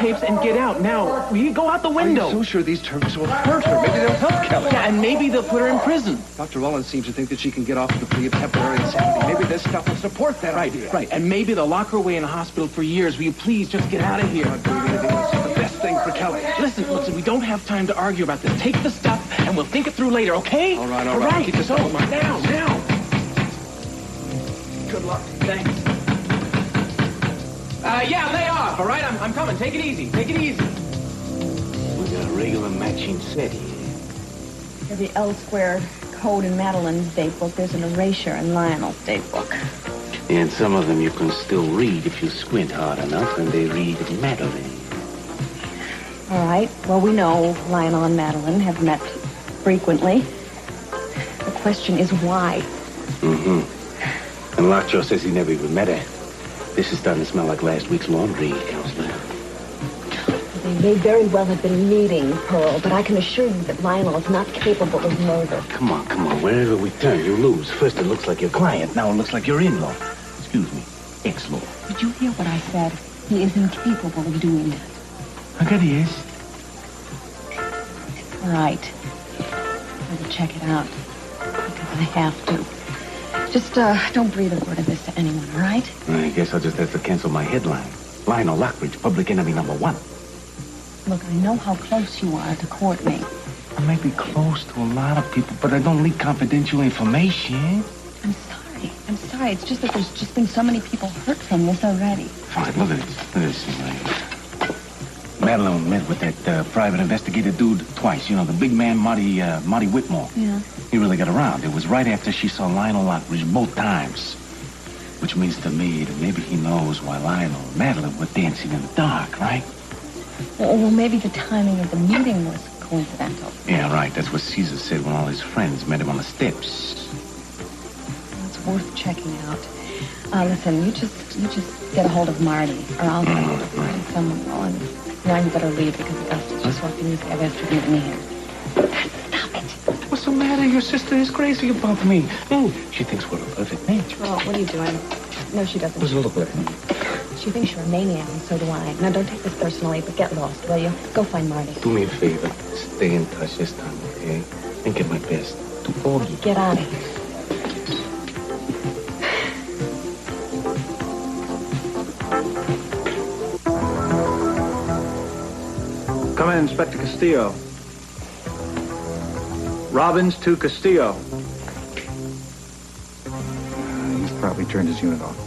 tapes and get out. Now, we go out the window. I'm so sure these Turks will hurt her. Maybe they'll help Kelly. Yeah, and maybe they'll put her in prison. Dr. Rawlings seems to think that she can get off the plea of temporary insanity. Maybe this stuff will support that idea. Right, and maybe they'll lock her away in a hospital for years. Will you please just get out of here? I'm not doing anything. This is the best thing for Kelly. Listen, we don't have time to argue about this. Take the stuff, and we'll think it through later, okay? All right. Keep this so, now. Good luck. Thanks. Yeah, lay off, all right? I'm coming. Take it easy. We got a regular matching set here. For the L-squared code in Madeline's date book, there's an erasure in Lionel's date book. And some of them you can still read if you squint hard enough, and they read Madeline. All right. Well, we know Lionel and Madeline have met frequently. The question is why. Mm-hmm. And Lockjaw says he never even met her. This is starting to smell like last week's laundry, Counselor. They may very well have been meeting, Pearl, but I can assure you that Lionel is not capable of murder. Come on. Wherever we turn, you lose. First it looks like your client, now it looks like your in-law. Excuse me, ex-law. Did you hear what I said? He is incapable of doing that. I bet he is. All right. I'm going to check it out. Because I have to. Just don't breathe a word of this to anyone, all right? I guess I'll just have to cancel my headline. Lionel Lockridge, public enemy number 1. Look, I know how close you are to Courtney. I may be close to a lot of people, but I don't leak confidential information. I'm sorry. It's just that there's just been so many people hurt from this already. Fine, look at this. Madeline met with that private investigator dude twice. You know, the big man, Marty Whitmore. Yeah. He really got around. It was right after she saw Lionel Lockridge both times. Which means to me that maybe he knows why Lionel and Madeline were dancing in the dark, right? Well, maybe the timing of the meeting was coincidental. Yeah, right. That's what Caesar said when all his friends met him on the steps. It's worth checking out. Listen, you just get a hold of Marty, or I'll get a hold of Marty. Someone will. And now you better leave because Augusta just walked in. He's got to meet me here. Stop it. What's the matter? Your sister is crazy about me. She thinks we're a perfect match. Oh, what are you doing? No, she doesn't. Doesn't look like it. She thinks you're a maniac, and so do I. Now, don't take this personally, but get lost, will you? Go find Marty. Do me a favor. Stay in touch this time, okay? And get my best to all you. Get out of here. Come in, Inspector Castillo. Robbins to Castillo. He's probably turned his unit off.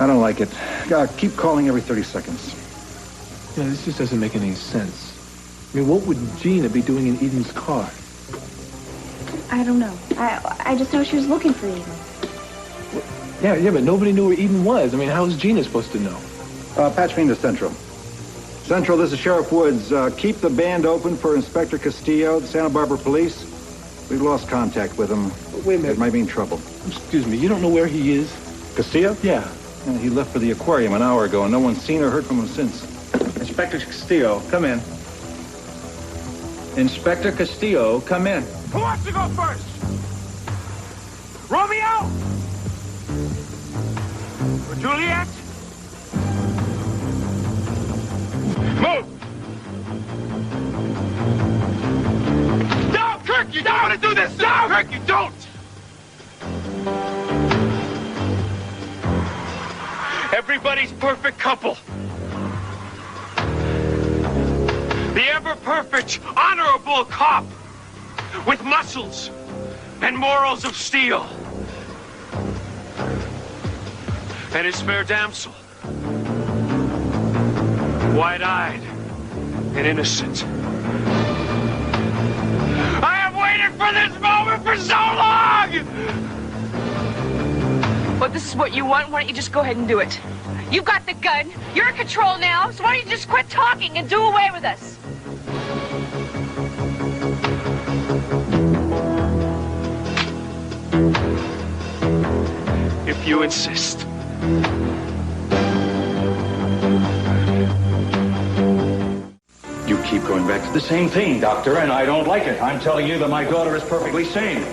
I don't like it. Keep calling every 30 seconds. Yeah, this just doesn't make any sense. I mean, what would Gina be doing in Eden's car? I don't know. I just know she was looking for Eden. Yeah, but nobody knew where Eden was. I mean, how was Gina supposed to know? Patch me into Central. Central, this is Sheriff Woods. Keep the band open for Inspector Castillo, the Santa Barbara Police. We've lost contact with him. Wait a minute. It might mean trouble. Excuse me, you don't know where he is? Castillo? Yeah. Yeah, he left for the aquarium an hour ago, and no one's seen or heard from him since. Inspector Castillo, come in. Inspector Castillo, come in. Who wants to go first? Romeo? Or Juliet? Move! No, Kirk, you don't want to do this! No, Kirk, you don't! Everybody's perfect couple. The ever-perfect, honorable cop with muscles and morals of steel. And his fair damsel, wide-eyed and innocent. I have waited for this moment for so long! Well, this is what you want. Why don't you just go ahead and do it? You've got the gun. You're in control now, so why don't you just quit talking and do away with us? If you insist. You keep going back to the same thing, Doctor, and I don't like it. I'm telling you that my daughter is perfectly sane.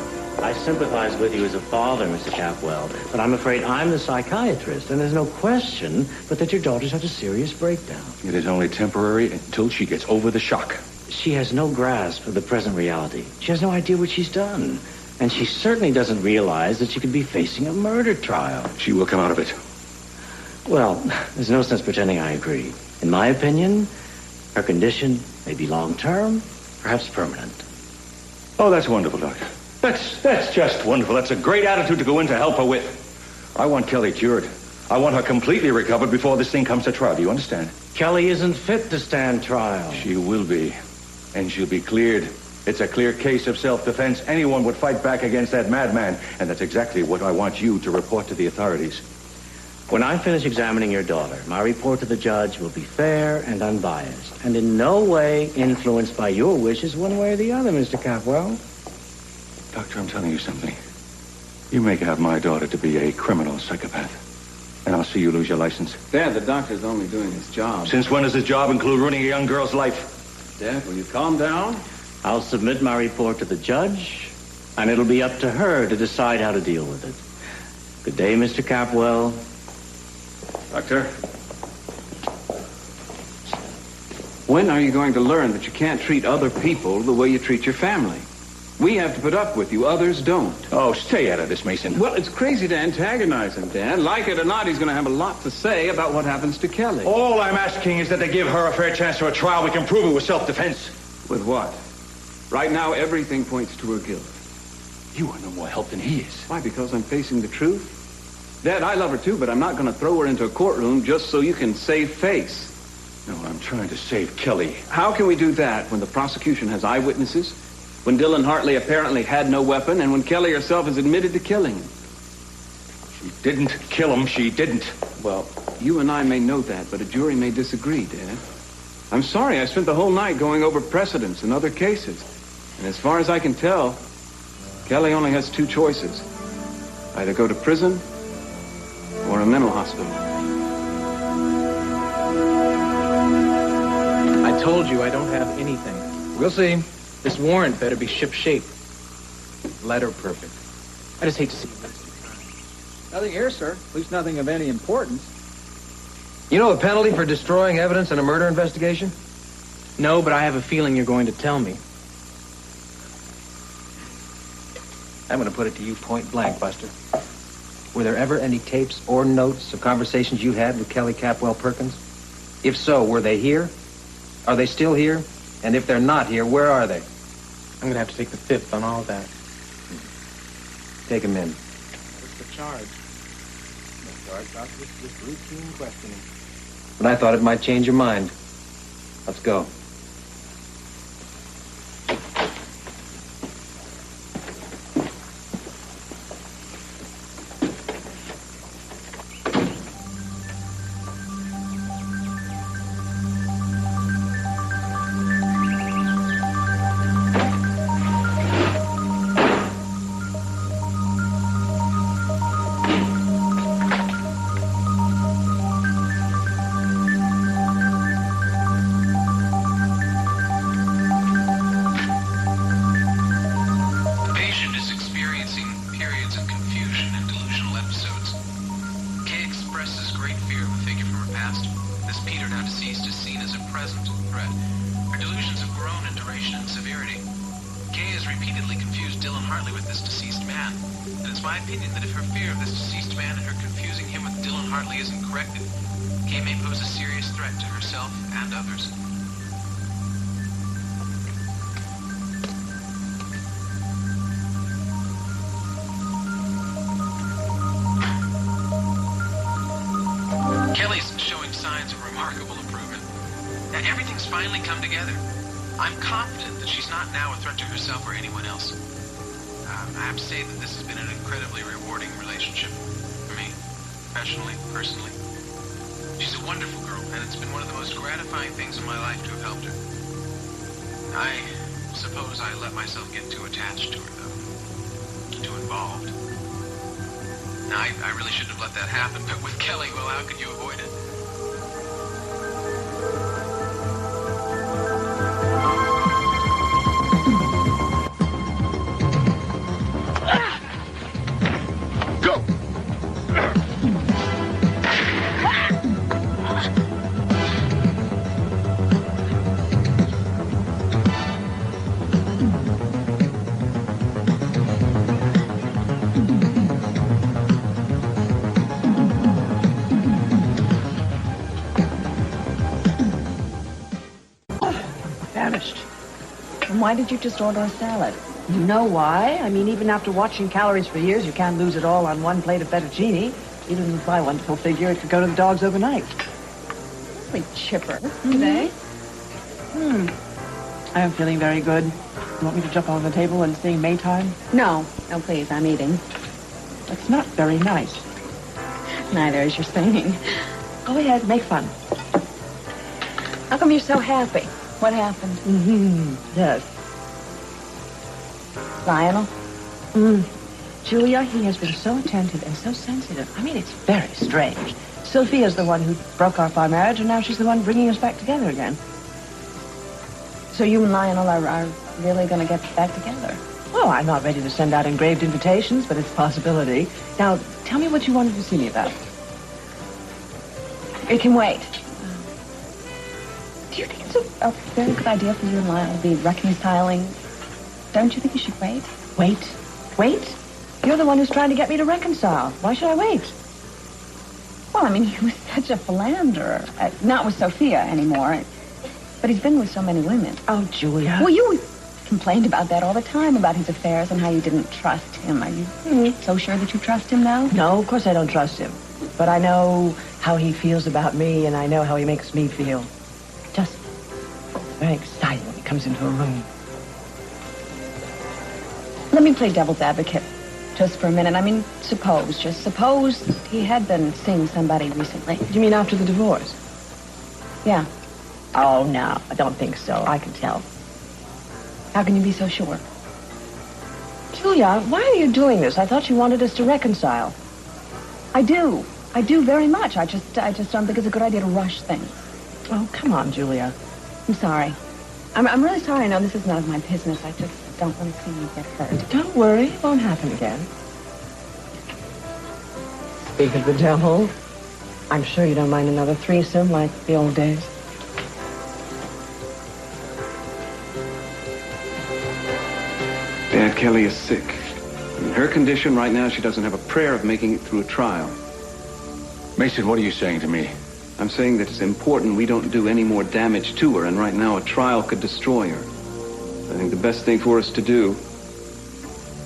I sympathize with you as a father, Mr. Capwell, but I'm afraid I'm the psychiatrist, and there's no question but that your daughter's had a serious breakdown. It is only temporary until she gets over the shock. She has no grasp of the present reality. She has no idea what she's done. And she certainly doesn't realize that she could be facing a murder trial. She will come out of it. Well, there's no sense pretending I agree. In my opinion, her condition may be long-term, perhaps permanent. Oh, that's wonderful, Doctor. That's just wonderful. That's a great attitude to go in to help her with. I want Kelly cured. I want her completely recovered before this thing comes to trial. Do you understand? Kelly isn't fit to stand trial. She will be. And she'll be cleared. It's a clear case of self-defense. Anyone would fight back against that madman. And that's exactly what I want you to report to the authorities. When I finish examining your daughter, my report to the judge will be fair and unbiased, and in no way influenced by your wishes one way or the other, Mr. Capwell. Doctor, I'm telling you something. You make out my daughter to be a criminal psychopath. And I'll see you lose your license. Dad, the doctor's only doing his job. Since when does his job include ruining a young girl's life? Dad, will you calm down? I'll submit my report to the judge, and it'll be up to her to decide how to deal with it. Good day, Mr. Capwell. Doctor? When are you going to learn that you can't treat other people the way you treat your family? We have to put up with you, others don't. Oh, stay out of this, Meyson. Well, it's crazy to antagonize him, Dad. Like it or not, he's going to have a lot to say about what happens to Kelly. All I'm asking is that they give her a fair chance to a trial. We can prove it with self-defense. With what? Right now, everything points to her guilt. You are no more help than he is. Why, because I'm facing the truth? Dad, I love her too, but I'm not going to throw her into a courtroom just so you can save face. No, I'm trying to save Kelly. How can we do that when the prosecution has eyewitnesses, when Dylan Hartley apparently had no weapon, and when Kelly herself has admitted to killing him? She didn't kill him. She didn't. Well, you and I may know that, but a jury may disagree, Dad. I'm sorry, I spent the whole night going over precedents and other cases. And as far as I can tell, Kelly only has two choices. Either go to prison or a mental hospital. I told you I don't have anything. We'll see. This warrant better be ship-shape. Letter perfect. I just hate to see you waste your time. Nothing here, sir. At least nothing of any importance. You know the penalty for destroying evidence in a murder investigation? No, but I have a feeling you're going to tell me. I'm going to put it to you point blank, Buster. Were there ever any tapes or notes of conversations you had with Kelly Capwell Perkins? If so, were they here? Are they still here? And if they're not here, where are they? I'm going to have to take the fifth on all of that. Take them in. What's the charge? No charge, Doctor. Just routine questioning. But I thought it might change your mind. Let's go. Kelly's showing signs of remarkable improvement. Now, everything's finally come together. I'm confident that she's not now a threat to herself or anyone else. I have to say that this has been an incredibly rewarding relationship for me, professionally, personally. She's a wonderful girl, and it's been one of the most gratifying things in my life to have helped her. I suppose I let myself get too attached to her, though. Too involved. Now, I really shouldn't have let that happen, but with Kelly, well, how could you avoid it? Why did you just order a salad? You know why? I mean, even after watching calories for years, you can't lose it all on one plate of fettuccine. Even with my wonderful figure, it could go to the dogs overnight. Really chipper today. I am feeling very good. You want me to jump on the table and sing Maytime? No, please, I'm eating. That's not very nice. Neither is your singing. Go ahead, make fun. How come you're so happy? What happened? Yes. Lionel? Julia, he has been so attentive and so sensitive. I mean, it's very strange. Sophia's the one who broke off our marriage, and now she's the one bringing us back together again. So you and Lionel are really going to get back together? Oh, I'm not ready to send out engraved invitations, but it's a possibility. Now, tell me what you wanted to see me about. It can wait. Do you think it's a very good idea for you and Lionel to be reconciling? Don't you think you should wait? Wait? Wait? You're the one who's trying to get me to reconcile. Why should I wait? Well, I mean, he was such a philanderer. Not with Sophia anymore. But he's been with so many women. Oh, Julia. Well, you complained about that all the time, about his affairs and how you didn't trust him. Are you so sure that you trust him now? No, of course I don't trust him. But I know how he feels about me, and I know how he makes me feel. Just very excited when he comes into a room. Let me play devil's advocate just for a minute. I mean, suppose he had been seeing somebody recently. You mean after the divorce? Yeah. Oh, no, I don't think so. I can tell. How can you be so sure? Julia, why are you doing this? I thought you wanted us to reconcile. I do very much. I just don't think it's a good idea to rush things. Oh, come on, Julia. I'm sorry. I'm really sorry. I know this is none of my business. I just don't want to see you get hurt. Don't worry. It won't happen again. Speak of the devil, I'm sure you don't mind another threesome like the old days. Dad, Kelly is sick. In her condition right now, she doesn't have a prayer of making it through a trial. Mason, what are you saying to me? I'm saying that it's important we don't do any more damage to her, and right now a trial could destroy her. I think the best thing for us to do,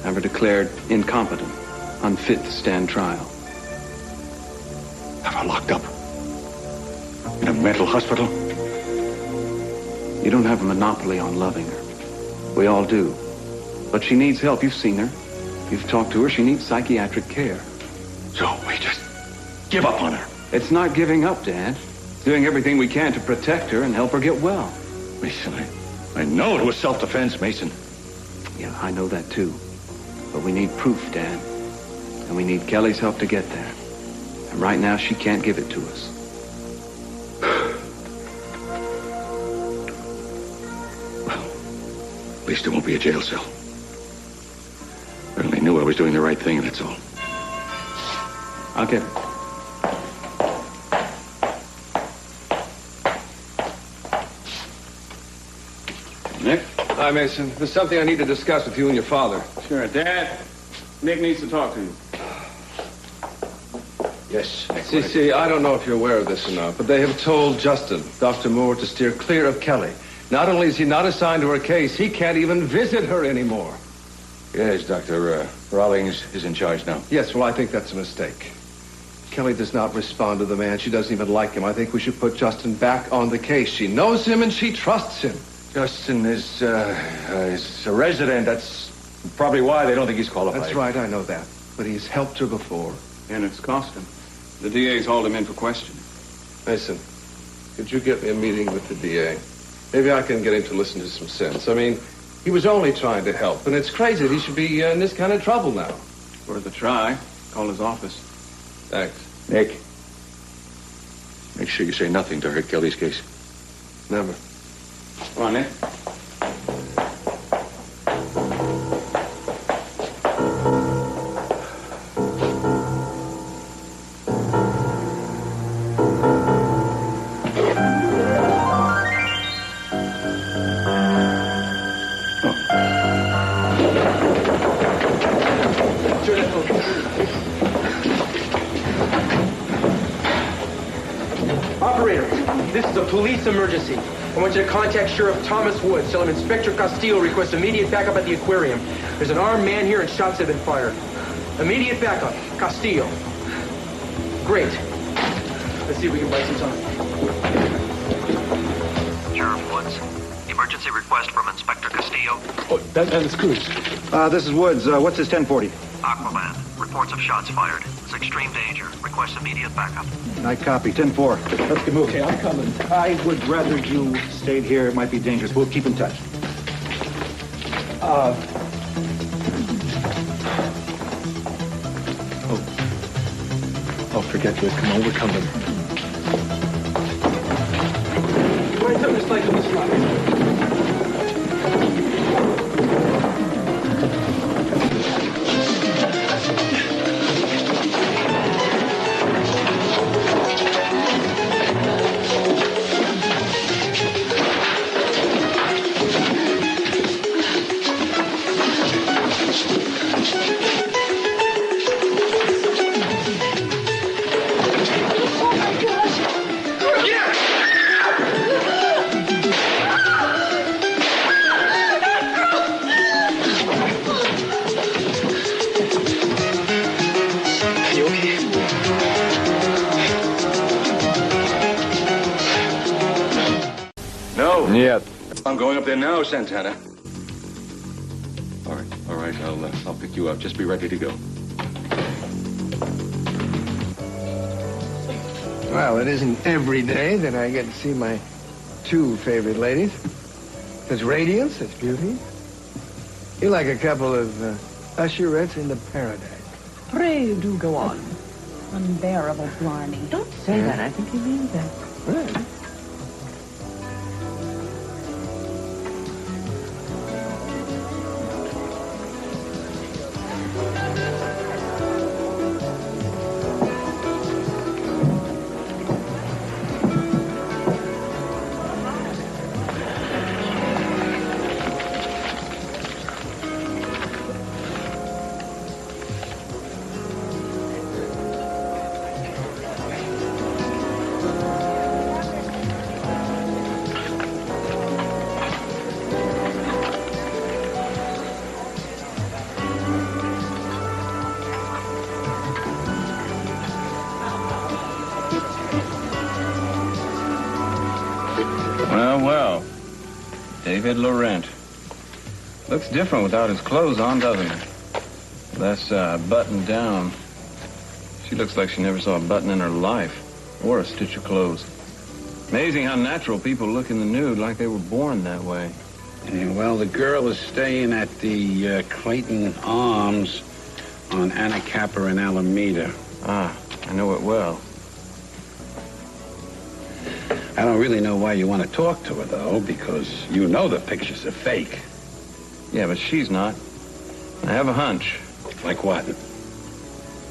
have her declared incompetent, unfit to stand trial. Have her locked up? In a mental hospital? You don't have a monopoly on loving her. We all do. But she needs help. You've seen her. You've talked to her. She needs psychiatric care. So we just give up on her? It's not giving up, Dad. It's doing everything we can to protect her and help her get well. Mason, I know it was self-defense, Mason. Yeah, I know that too. But we need proof, Dad. And we need Kelly's help to get there. And right now, she can't give it to us. Well, at least it won't be a jail cell. I only knew I was doing the right thing, that's all. I'll get it. Nick? Hi, Mason. There's something I need to discuss with you and your father. Sure, Dad. Nick needs to talk to you. Yes, Nick. See, I don't know if you're aware of this or not, but they have told Justin, Dr. Moore, to steer clear of Kelly. Not only is he not assigned to her case, he can't even visit her anymore. Yes, Dr. Rawlings is in charge now. Yes, well, I think that's a mistake. Kelly does not respond to the man. She doesn't even like him. I think we should put Justin back on the case. She knows him and she trusts him. Justin is a resident. That's probably why they don't think he's qualified. That's right, I know that. But he's helped her before. And it's cost him. The DA's hauled him in for questioning. Mason, could you get me a meeting with the DA? Maybe I can get him to listen to some sense. I mean, he was only trying to help, and it's crazy that he should be in this kind of trouble now. Worth a try. Call his office. Thanks. Nick, make sure you say nothing to hurt Kelly's case. Never. Come on, Nick. Operator, this is a police emergency. I want you to contact Sheriff Thomas Woods. Tell him Inspector Castillo requests immediate backup at the aquarium. There's an armed man here and shots have been fired. Immediate backup. Castillo. Great. Let's see if we can buy some time. Sheriff Woods. Emergency request from Inspector Castillo. Oh, that is Cruz. This is Woods. What's his 1040? Aquaman. Reports of shots fired. It's extreme danger. Request immediate backup. I copy. 10-4. Let's get moving. Okay, I'm coming. I would rather you stayed here. It might be dangerous. We'll keep in touch. Oh, forget this. Come on, we're coming. Wait till this light on the slide. Нет. I'm going up there now, Santana. All right. I'll pick you up. Just be ready to go. Well, it isn't every day that I get to see my two favorite ladies. Such radiance, such beauty. You're like a couple of usherettes into paradise. Pray do go on. Unbearable blarney. Don't say that. I think he means that. Right. Well. David Laurent. Looks different without his clothes on, doesn't he? Less buttoned down. She looks like she never saw a button in her life. Or a stitch of clothes. Amazing how natural people look in the nude, like they were born that way. Yeah, well, the girl is staying at the Clayton Arms on Anacapa and Alameda. Ah, I know it well. I don't really know why you want to talk to her, though, because you know the pictures are fake. Yeah, but she's not. I have a hunch. Like what?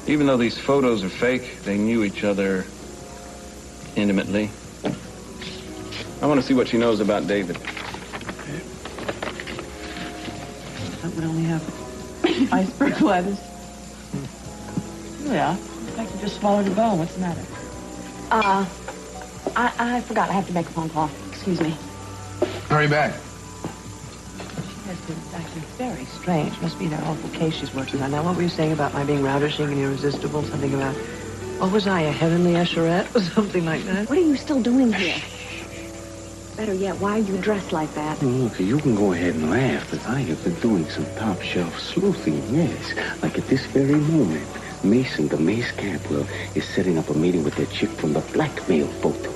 Even though these photos are fake, they knew each other intimately. I want to see what she knows about David. That would only have iceberg lettuce. Yeah, I can just swallow the bone. What's the matter? I forgot. I have to make a phone call. Excuse me. Hurry back. She has been acting very strange. Must be that awful case she's working on. Now, what were you saying about my being ravishing and irresistible? Something about, what was I, a heavenly usherette or something like that? What are you still doing here? Better yet, why are you dressed like that? Look, you can go ahead and laugh, but I have been doing some top-shelf sleuthing, yes. Like at this very moment, Meyson, the Mace Capwell, is setting up a meeting with that chick from the blackmail photos.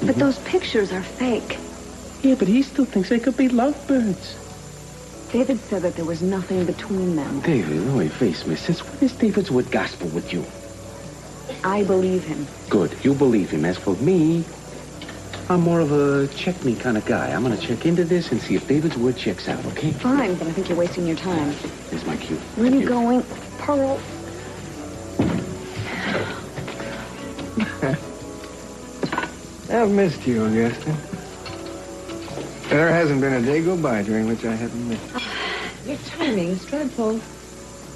But those pictures are fake. Yeah, but he still thinks they could be lovebirds. David said that there was nothing between them. David, no, wait, face me. Since when is David's word gospel with you? I believe him. Good, you believe him. As for me, I'm more of a check me kind of guy. I'm going to check into this and see if David's word checks out, okay? Fine, but I think you're wasting your time. Here's my cue. Where are you going? Pearl. I've missed you, Augusta. There hasn't been a day go by during which I haven't missed you. Your timing is dreadful.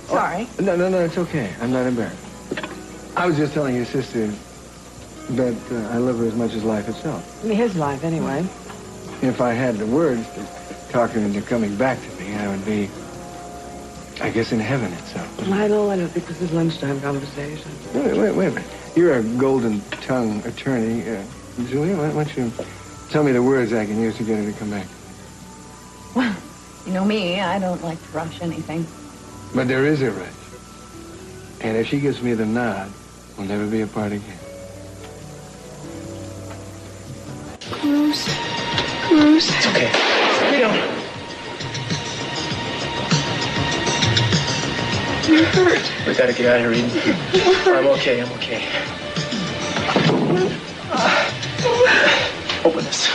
Sorry. No, it's okay. I'm not embarrassed. I was just telling your sister But I love her as much as life itself. His life, anyway. If I had the words to talk her into coming back to me, I would be, I guess, in heaven itself. Lionel, I don't think this is lunchtime conversation. Wait a minute. You're a golden-tongued attorney. Julia, why don't you tell me the words I can use to get her to come back? Well, you know me, I don't like to rush anything. But there is a rush. And if she gives me the nod, we'll never be apart again. Cruz. Cruz. It's okay. We don't. You're hurt. We gotta get out of here, Eden. I'm okay. Open this.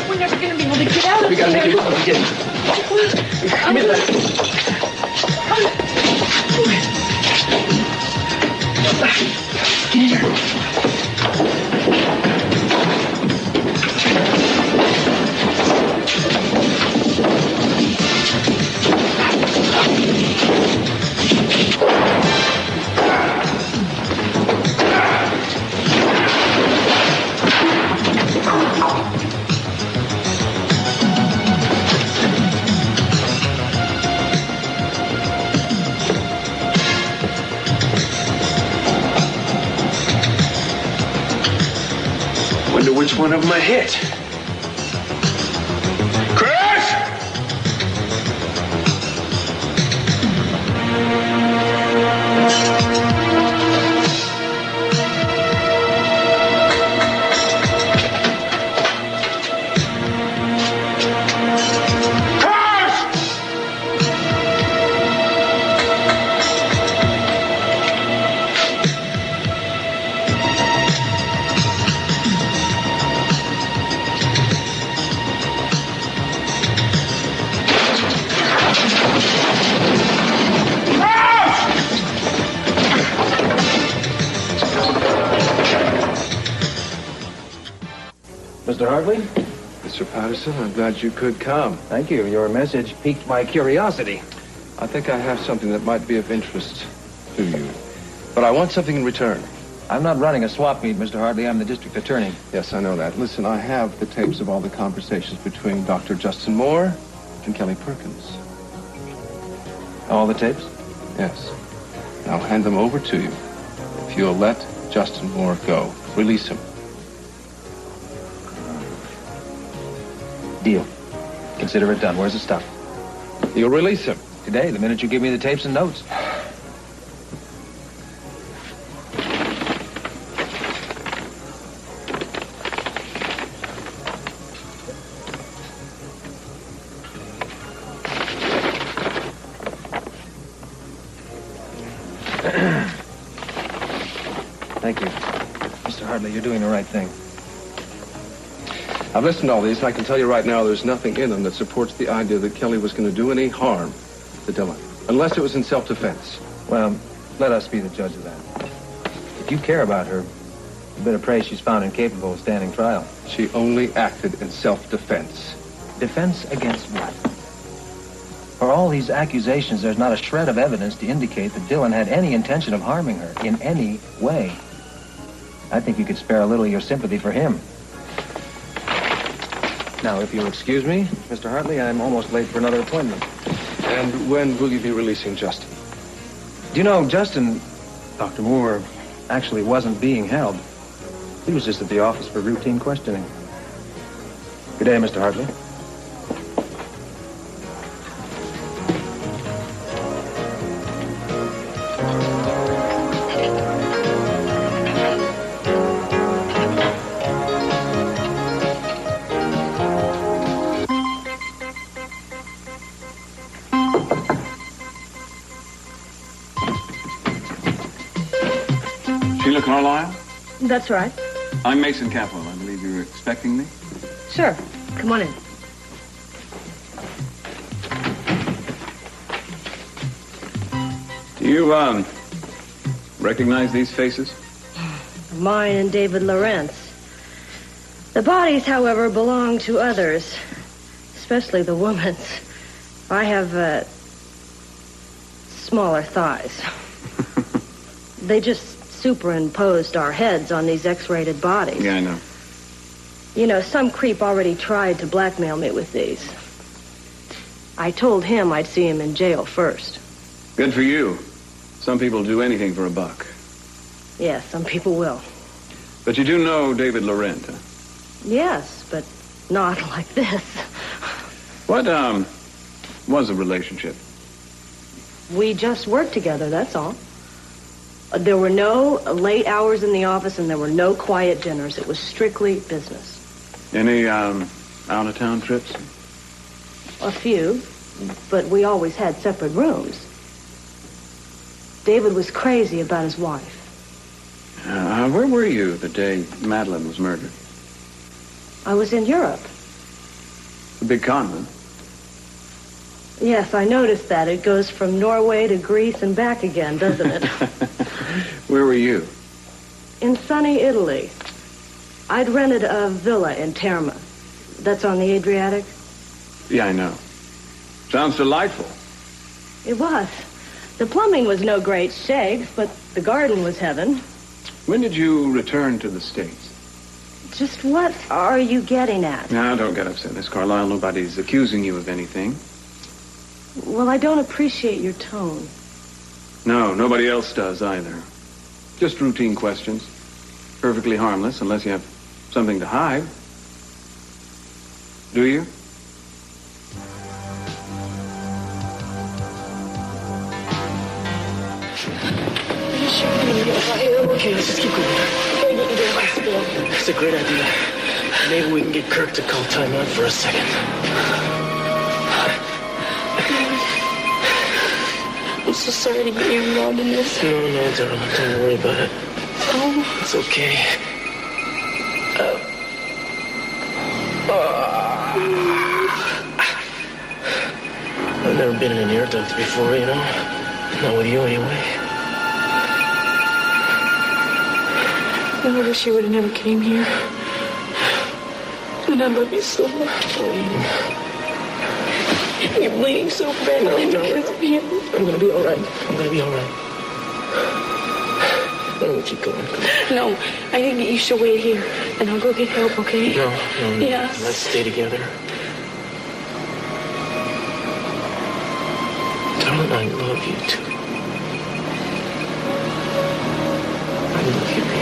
We're never gonna be able to get out of We gotta here. make it. Get it. Come here, Get in here. Which one of them I hit? Cruz! Mr. Hartley? Mr. Patterson, I'm glad you could come. Thank you. Your message piqued my curiosity. I think I have something that might be of interest to you. But I want something in return. I'm not running a swap meet, Mr. Hartley. I'm the district attorney. Yes, I know that. Listen, I have the tapes of all the conversations between Dr. Justin Moore and Kelly Perkins. All the tapes? Yes. I'll hand them over to you. If you'll let Justin Moore go, release him. Deal. Consider it done. Where's the stuff? You'll release him. Today, the minute you give me the tapes and notes. Thank you. Mr. Hartley, you're doing the right thing. I've listened to all these, and I can tell you right now there's nothing in them that supports the idea that Kelly was going to do any harm to Dylan, unless it was in self-defense. Well, let us be the judge of that. If you care about her, you better pray she's found incapable of standing trial. She only acted in self-defense. Defense against what? For all these accusations, there's not a shred of evidence to indicate that Dylan had any intention of harming her in any way. I think you could spare a little of your sympathy for him. Now, if you'll excuse me, Mr. Hartley, I'm almost late for another appointment. And when will you be releasing Justin? Do you know, Justin, Dr. Moore, actually wasn't being held. He was just at the office for routine questioning. Good day, Mr. Hartley. Sheila Carlisle? That's right. I'm Mason Capwell. I believe you were expecting me. Sure. Come on in. Do you, recognize these faces? Mine and David Lawrence. The bodies, however, belong to others, especially the woman's. I have, smaller thighs. They just superimposed our heads on these X-rated bodies. Yeah, I know. You know, some creep already tried to blackmail me with these. I told him I'd see him in jail first. Good for you. Some people do anything for a buck. Yes, some people will. But you do know David Laurent, huh? Yes, but not like this. What, was a relationship? We just worked together, that's all. There were no late hours in the office, and there were no quiet dinners. It was strictly business. Any, out-of-town trips? A few, but we always had separate rooms. David was crazy about his wife. Where were you the day Madeline was murdered? I was in Europe. A big continent. Yes, I noticed that. It goes from Norway to Greece and back again, doesn't it? Where were you? In sunny Italy. I'd rented a villa in Terma. That's on the Adriatic. Yeah, I know. Sounds delightful. It was. The plumbing was no great shakes, but the garden was heaven. When did you return to the States? Just what are you getting at? Now, don't get upset, Miss Carlyle. Nobody's accusing you of anything. Well, I don't appreciate your tone. No, nobody else does either. Just routine questions. Perfectly harmless, unless you have something to hide. Do you? Okay, let's just keep going. That's a great idea. Maybe we can get Kirk to call time out for a second. I'm so sorry to get you involved in this. No, darling, don't worry about it. Oh. It's okay. I've never been in an air duct before, you know? Not with you, anyway. I wish you would have never came here. And I love you so much. You're bleeding so badly. No. I'm gonna be all right. Why don't we keep going? No, I think you should wait here, and I'll go get help, okay? No. Yes. Let's stay together. Darling, I love you too. I love you, baby.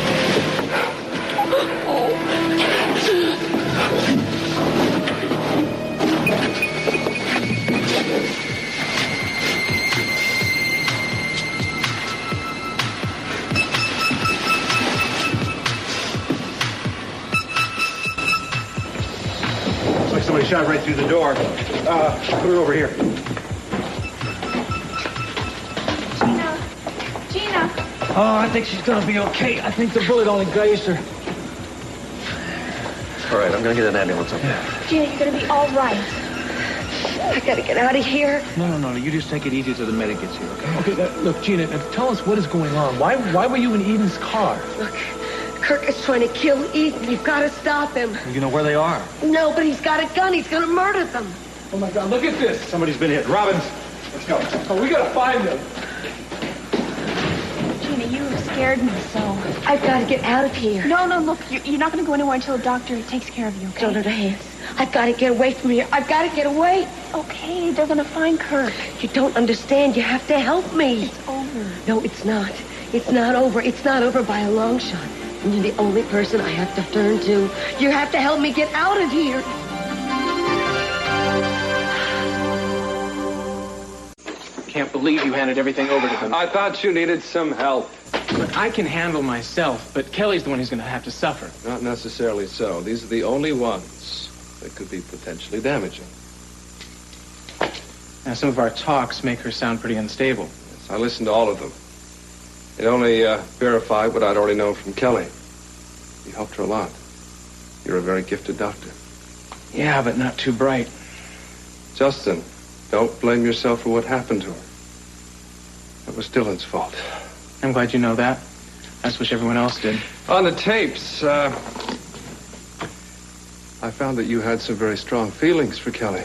Looks like somebody shot right through the door. Put her over here. Gina. Oh, I think she's gonna be okay. I think the bullet only grazed her. All right, I'm gonna get an ambulance up there. Gina, you're gonna be all right. I gotta get out of here. No. You just take it easy till the medic gets here, okay? Okay, look, Gina, tell us what is going on. Why were you in Eden's car? Look, Kirk is trying to kill Eden. You've got to stop him. You know where they are? No, but he's got a gun. He's gonna murder them. Oh, my God, look at this. Somebody's been hit. Robbins, let's go. Oh, we gotta find them. Gina, you scared me so. I've got to get out of here. No, look, you're not going to go anywhere until the doctor takes care of you, okay? Don't let her hands. I've got to get away from here. I've got to get away. Okay, they're going to find Kirk. You don't understand. You have to help me. It's over. No, it's not. It's not over. It's not over by a long shot. And you're the only person I have to turn to. You have to help me get out of here. Can't believe you handed everything over to them. I thought you needed some help. Look, I can handle myself, but Kelly's the one who's going to have to suffer. Not necessarily so. These are the only ones that could be potentially damaging. Now, some of our talks make her sound pretty unstable. Yes, I listened to all of them. It only verified what I'd already known from Kelly. You helped her a lot. You're a very gifted doctor. Yeah, but not too bright. Justin, don't blame yourself for what happened to her. That was Dylan's fault. I'm glad you know that. I just wish everyone else did. On the tapes, I found that you had some very strong feelings for Kelly.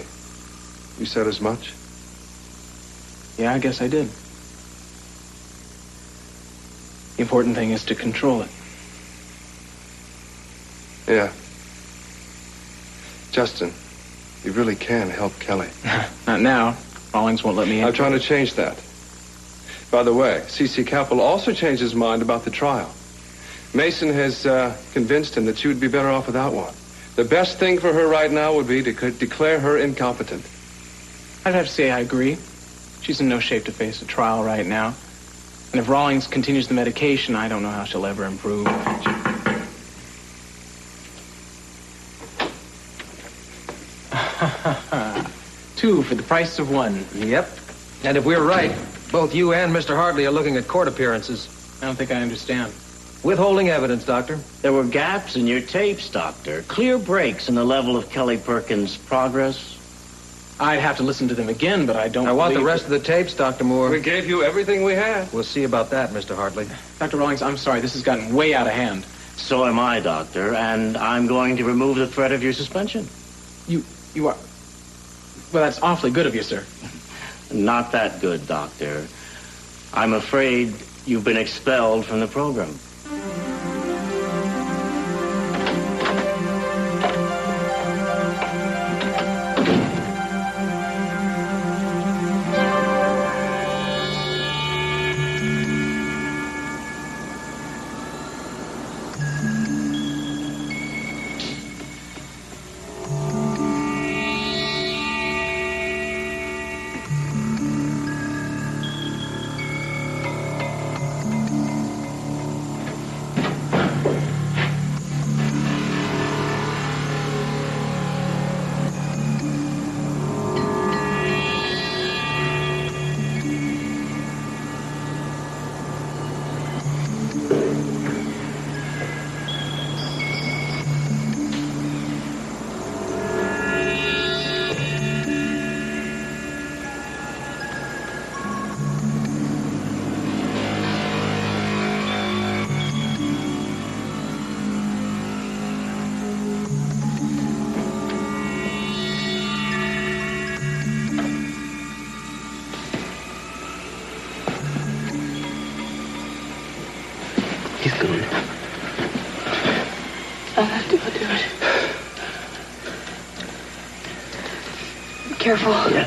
You said as much? Yeah, I guess I did. The important thing is to control it. Yeah. Justin, you really can help Kelly. Not now. Rawlings won't let me in. I'm trying to change that. By the way, C.C. Capel also changed his mind about the trial. Meyson has convinced him that she would be better off without one. The best thing for her right now would be to declare her incompetent. I'd have to say I agree. She's in no shape to face a trial right now. And if Rawlings continues the medication, I don't know how she'll ever improve. 2 for the price of 1. Yep. And if we're right, both you and Mr. Hartley are looking at court appearances. I don't think I understand. Withholding evidence, Doctor. There were gaps in your tapes, Doctor. Clear breaks in the level of Kelly Perkins' progress. I'd have to listen to them again, but I don't I want the rest of the tapes, Dr. Moore. We gave you everything we had. We'll see about that, Mr. Hartley. Dr. Rawlings, I'm sorry. This has gotten way out of hand. So am I, Doctor, and I'm going to remove the threat of your suspension. You are... Well, that's awfully good of you, sir. Not that good, Doctor. I'm afraid you've been expelled from the program. Careful. Yeah.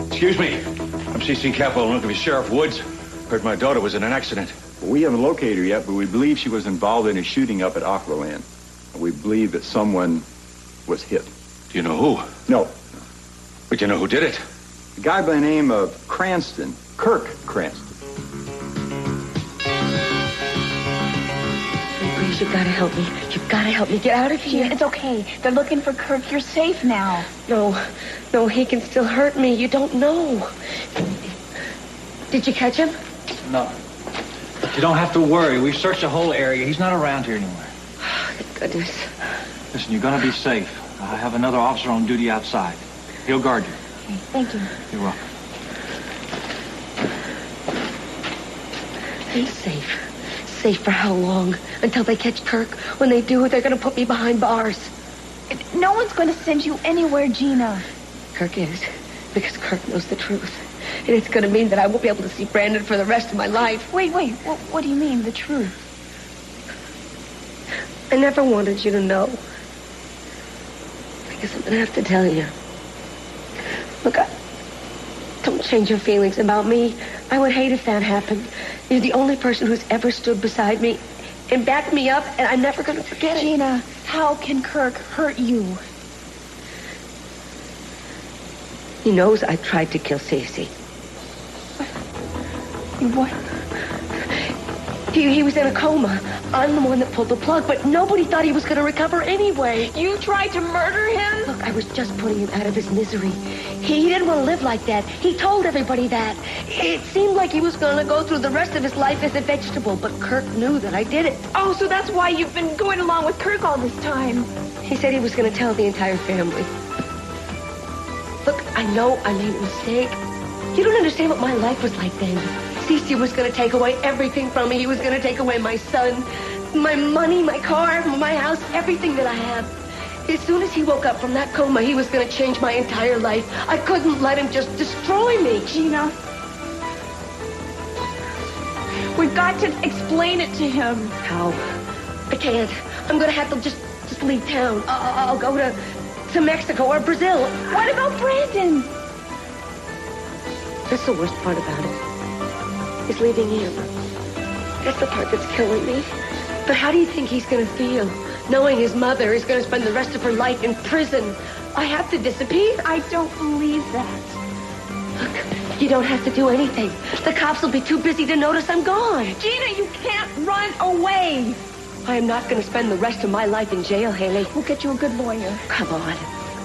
Excuse me. I'm C.C. Capel, looking for Sheriff Woods. Heard my daughter was in an accident. We haven't located her yet, but we believe she was involved in a shooting up at Aqualand. We believe that someone was hit. Do you know who? No. But you know who did it? A guy by the name of Cranston. Kirk Cranston. Please, you've got to help me. You've got to help me get out of here. Gina, it's okay. They're looking for Kirk. You're safe now. No, he can still hurt me. You don't know. Did you catch him? No. You don't have to worry. We've searched the whole area. He's not around here anymore. Oh, thank goodness. Listen, you're going to be safe. I have another officer on duty outside. He'll guard you. Okay, thank you. You're welcome. I'm safe. Safe for how long? Until they catch Kirk. When they do, they're going to put me behind bars. No one's going to send you anywhere, Gina. Kirk is. Because Kirk knows the truth. And it's going to mean that I won't be able to see Brandon for the rest of my life. Wait. What do you mean, the truth? I never wanted you to know. I guess I'm going to have to tell you. Look, don't change your feelings about me. I would hate if that happened. You're the only person who's ever stood beside me and backed me up, and I'm never going to forget it. Gina, how can Kirk hurt you? He knows I tried to kill Cece. What? He was in a coma. I'm the one that pulled the plug, but nobody thought he was going to recover anyway. You tried to murder him? Look, I was just putting him out of his misery. He didn't want to live like that. He told everybody that. It seemed like he was going to go through the rest of his life as a vegetable, but Kirk knew that I did it. Oh, so that's why you've been going along with Kirk all this time. He said he was going to tell the entire family. Look, I know I made a mistake. You don't understand what my life was like then. Cece was going to take away everything from me. He was going to take away my son, my money, my car, my house, everything that I have. As soon as he woke up from that coma, he was going to change my entire life. I couldn't let him just destroy me. Gina, we've got to explain it to him. How? I can't. I'm going to have to just leave town. I'll go to Mexico or Brazil. What about Brandon? That's the worst part about it. Is leaving him. That's the part that's killing me. But how do you think he's going to feel, knowing his mother is going to spend the rest of her life in prison? I have to disappear. I don't believe that. Look, you don't have to do anything. The cops will be too busy to notice I'm gone. Gina, you can't run away. I am not going to spend the rest of my life in jail, Heyli. We'll get you a good lawyer. Come on.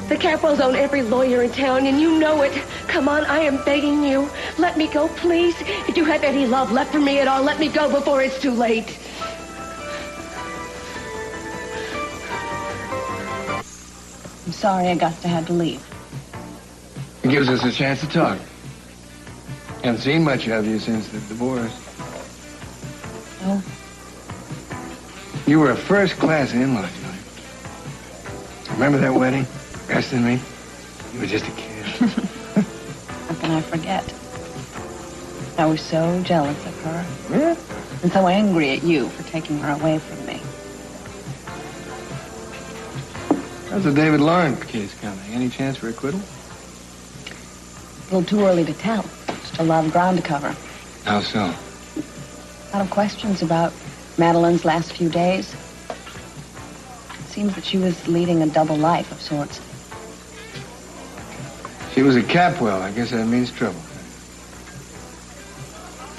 The Capwells own every lawyer in town, and you know it. Come on, I am begging you. Let me go, please. If you have any love left for me at all, let me go before it's too late. I'm sorry Augusta had to leave. It gives us a chance to talk. Haven't seen much of you since the divorce. Oh? You were a first-class in-law, Julia. Remember that wedding? Rest in me? You were just a kid. How can I forget? I was so jealous of her. Yeah? And so angry at you for taking her away from me. How's the David Lawrence case coming? Any chance for acquittal? A little too early to tell. Still a lot of ground to cover. How so? A lot of questions about Madeline's last few days. It seems that she was leading a double life of sorts. She was a Capwell. I guess that means trouble.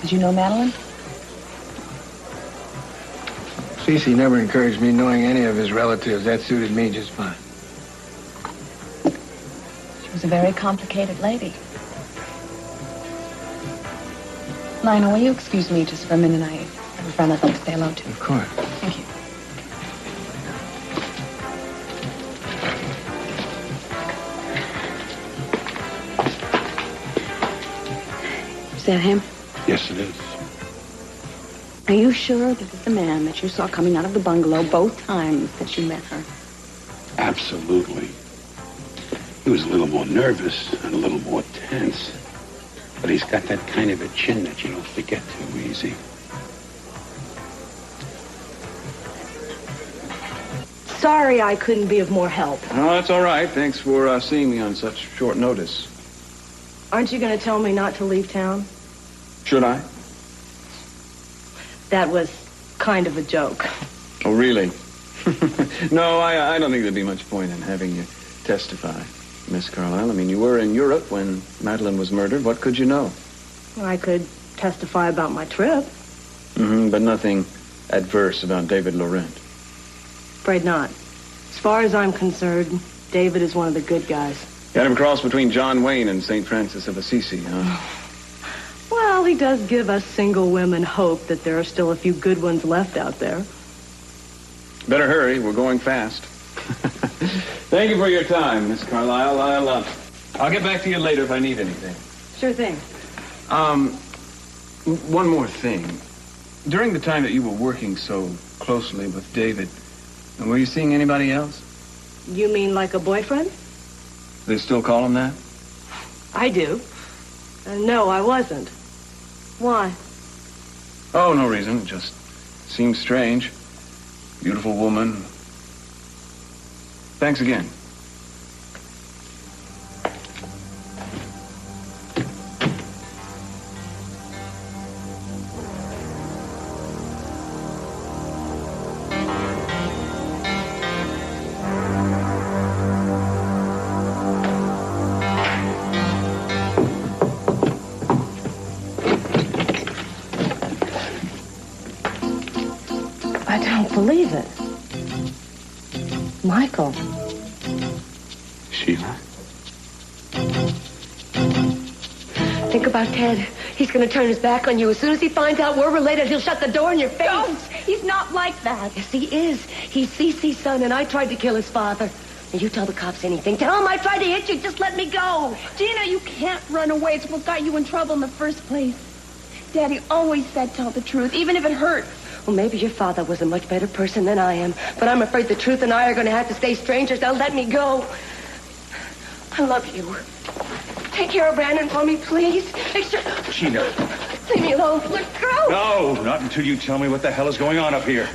Did you know Madeline? Cece never encouraged me knowing any of his relatives. That suited me just fine. She was a very complicated lady. Lionel, will you excuse me just for a minute? I have a friend I'd like to say hello to. Of course. Thank you. Is that him? Yes, it is. Are you sure this is the man that you saw coming out of the bungalow both times that you met her? Absolutely. He was a little more nervous and a little more tense. But he's got that kind of a chin that you don't forget too easy. Sorry I couldn't be of more help. No, that's all right. Thanks for seeing me on such short notice. Aren't you going to tell me not to leave town? Should I? That was kind of a joke. Oh, really? No, I don't think there'd be much point in having you testify, Miss Carlyle. I mean, you were in Europe when Madeline was murdered. What could you know? I could testify about my trip. But nothing adverse about David Laurent. Afraid not. As far as I'm concerned, David is one of the good guys. Got him crossed between John Wayne and St. Francis of Assisi, huh? Well, he does give us single women hope that there are still a few good ones left out there. Better hurry. We're going fast. Thank you for your time, Miss Carlyle. I'll get back to you later if I need anything. Sure thing. One more thing. During the time that you were working so closely with David, were you seeing anybody else? You mean like a boyfriend? They still call him that? I do. No, I wasn't. Why? Oh, no reason. It just seems strange. Beautiful woman. Thanks again. I don't believe it. Michael. Sheila? Think about Ted. He's going to turn his back on you. As soon as he finds out we're related, he'll shut the door in your face. Don't! He's not like that. Yes, he is. He's Cece's son, and I tried to kill his father. And you tell the cops anything. Tell them I tried to hit you. Just let me go. Gina, you can't run away. It's what got you in trouble in the first place. Daddy always said tell the truth, even if it hurts. Well, maybe your father was a much better person than I am. But I'm afraid the truth and I are going to have to stay strangers. Now let me go. I love you. Take care of Brandon for me, please. Make sure... Gina. Leave me alone. Let go. No, not until you tell me what the hell is going on up here.